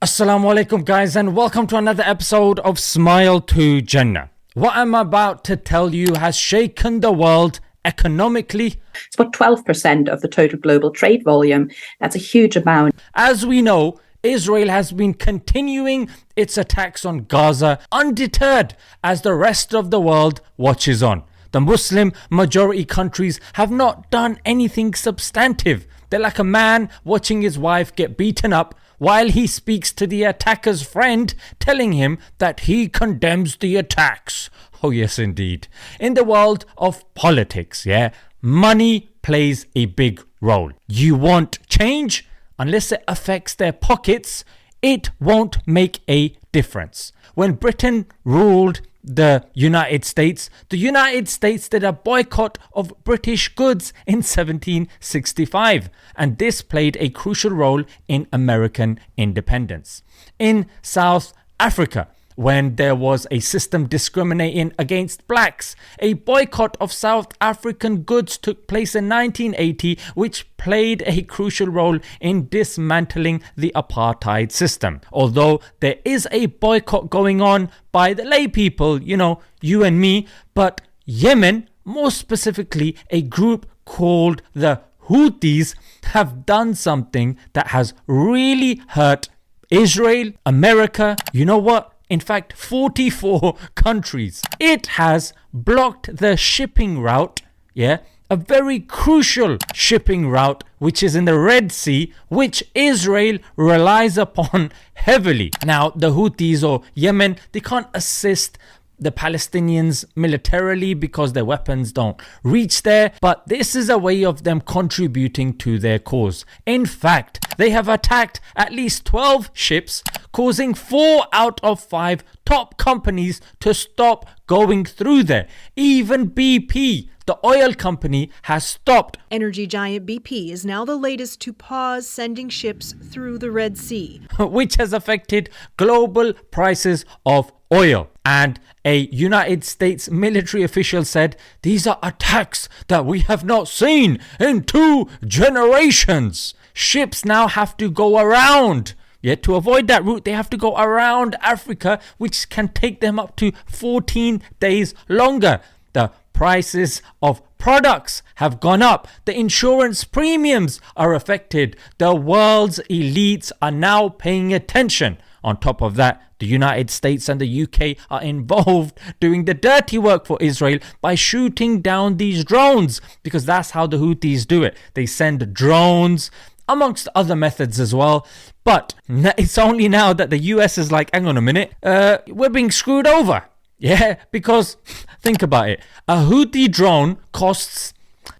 Assalamu alaikum guys, and welcome to another episode of Smile to Jannah. What I'm about to tell you has shaken the world economically. It's about 12% of the total global trade volume. That's a huge amount. As we know, Israel has been continuing its attacks on Gaza undeterred as the rest of the world watches on. The Muslim majority countries have not done anything substantive. They're like a man watching his wife get beaten up while he speaks to the attacker's friend, telling him that he condemns the attacks. Oh yes, indeed. In the world of politics, money plays a big role. You want change? Unless it affects their pockets, it won't make a difference. When Britain ruled the United States did a boycott of British goods in 1765, and this played a crucial role in American independence. In South Africa, when there was a system discriminating against blacks, a boycott of South African goods took place in 1980, which played a crucial role in dismantling the apartheid system. Although there is a boycott going on by the lay people, you and me, but Yemen, more specifically a group called the Houthis, have done something that has really hurt Israel, America, in fact, 44 countries. It has blocked the shipping route, a very crucial shipping route, which is in the Red Sea, which Israel relies upon heavily. Now, the Houthis or Yemen, they can't assist the Palestinians militarily because their weapons don't reach there, but this is a way of them contributing to their cause. In fact, they have attacked at least 12 ships, causing 4 out of 5 top companies to stop going through there. Even BP, the oil company, has stopped. Energy giant BP is now the latest to pause sending ships through the Red Sea, which has affected global prices of oil. And a United States military official said, "These are attacks that we have not seen in 2 generations. Ships now have to go around. To avoid that route, they have to go around Africa, which can take them up to 14 days longer. The prices of products have gone up. The insurance premiums are affected. The world's elites are now paying attention. On top of that, the United States and the UK are involved doing the dirty work for Israel by shooting down these drones, because that's how the Houthis do it. They send drones, amongst other methods as well. But it's only now that the US is like, hang on a minute, we're being screwed over. Because think about it. A Houthi drone costs,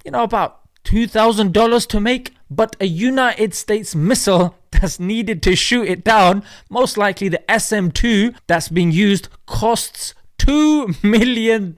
about $2,000 to make, but a United States missile that's needed to shoot it down, most likely the SM-2 that's being used, costs $2 million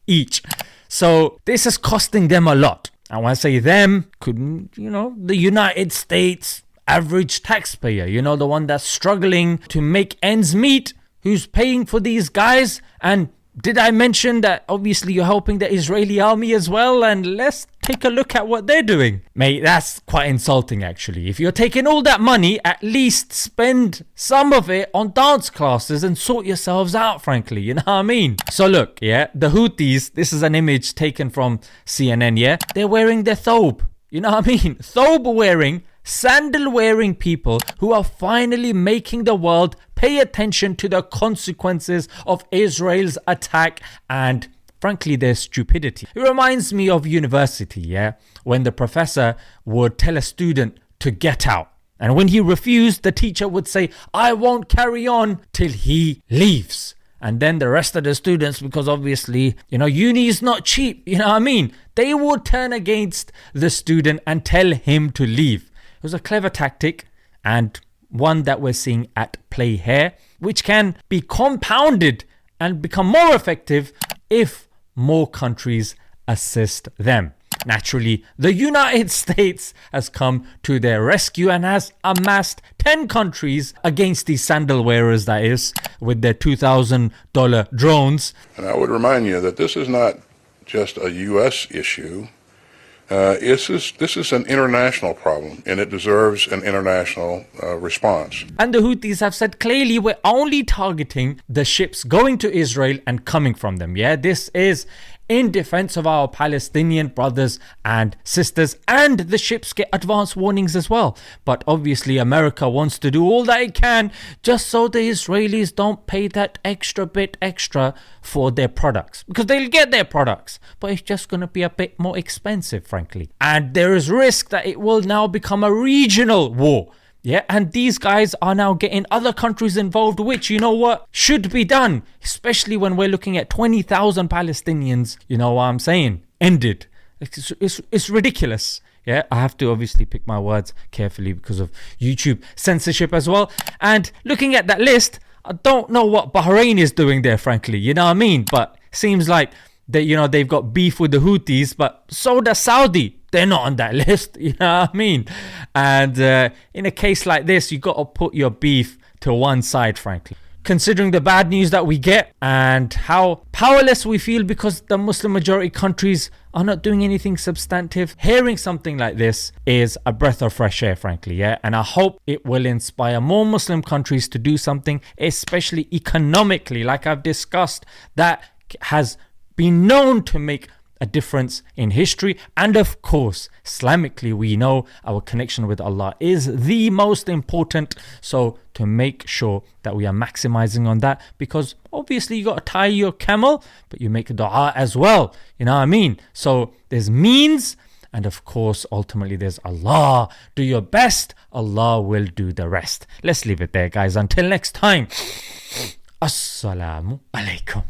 each. So this is costing them a lot. And when I say them, the United States average taxpayer, the one that's struggling to make ends meet, who's paying for these guys. And did I mention that obviously you're helping the Israeli army as well? And let's take a look at what they're doing. Mate, that's quite insulting actually. If you're taking all that money, at least spend some of it on dance classes and sort yourselves out, frankly. You know what I mean? So look, the Houthis, this is an image taken from CNN, they're wearing their thobe. You know what I mean? Thobe wearing, sandal wearing people who are finally making the world pay attention to the consequences of Israel's attack and frankly their stupidity. It reminds me of university, when the professor would tell a student to get out, and when he refused, the teacher would say, "I won't carry on till he leaves." And then the rest of the students, because obviously, uni is not cheap, they would turn against the student and tell him to leave. It was a clever tactic, and one that we're seeing at play here, which can be compounded and become more effective if more countries assist them. Naturally, the United States has come to their rescue and has amassed 10 countries against these sandal wearers, that is, with their $2,000 drones. And I would remind you that this is not just a U.S. issue. This is an international problem, and it deserves an international response. And the Houthis have said clearly, we're only targeting the ships going to Israel and coming from them. Yeah, this is in defense of our Palestinian brothers and sisters, and the ships get advance warnings as well. But obviously America wants to do all that it can just so the Israelis don't pay that extra for their products, because they'll get their products, but it's just going to be a bit more expensive, frankly. And there is risk that it will now become a regional war. Yeah, and these guys are now getting other countries involved, which, you know what, should be done, especially when we're looking at 20,000 Palestinians, you know what I'm saying, ended. It's ridiculous. Yeah, I have to obviously pick my words carefully because of YouTube censorship as well. And looking at that list, I don't know what Bahrain is doing there, frankly, you know what I mean? But seems like they, you know, they've got beef with the Houthis, but so does Saudi. They're not on that list, you know what I mean? And in a case like this, you got to put your beef to one side, frankly. Considering the bad news that we get and how powerless we feel because the Muslim majority countries are not doing anything substantive, hearing something like this is a breath of fresh air, frankly, yeah? And I hope it will inspire more Muslim countries to do something, especially economically, like I've discussed, that has been known to make a difference in history. And of course, Islamically, we know our connection with Allah is the most important. So to make sure that we are maximizing on that, because obviously you got to tie your camel, but you make dua as well. You know what I mean? So there's means, and of course, ultimately there's Allah. Do your best, Allah will do the rest. Let's leave it there, guys. Until next time, Assalamu alaikum.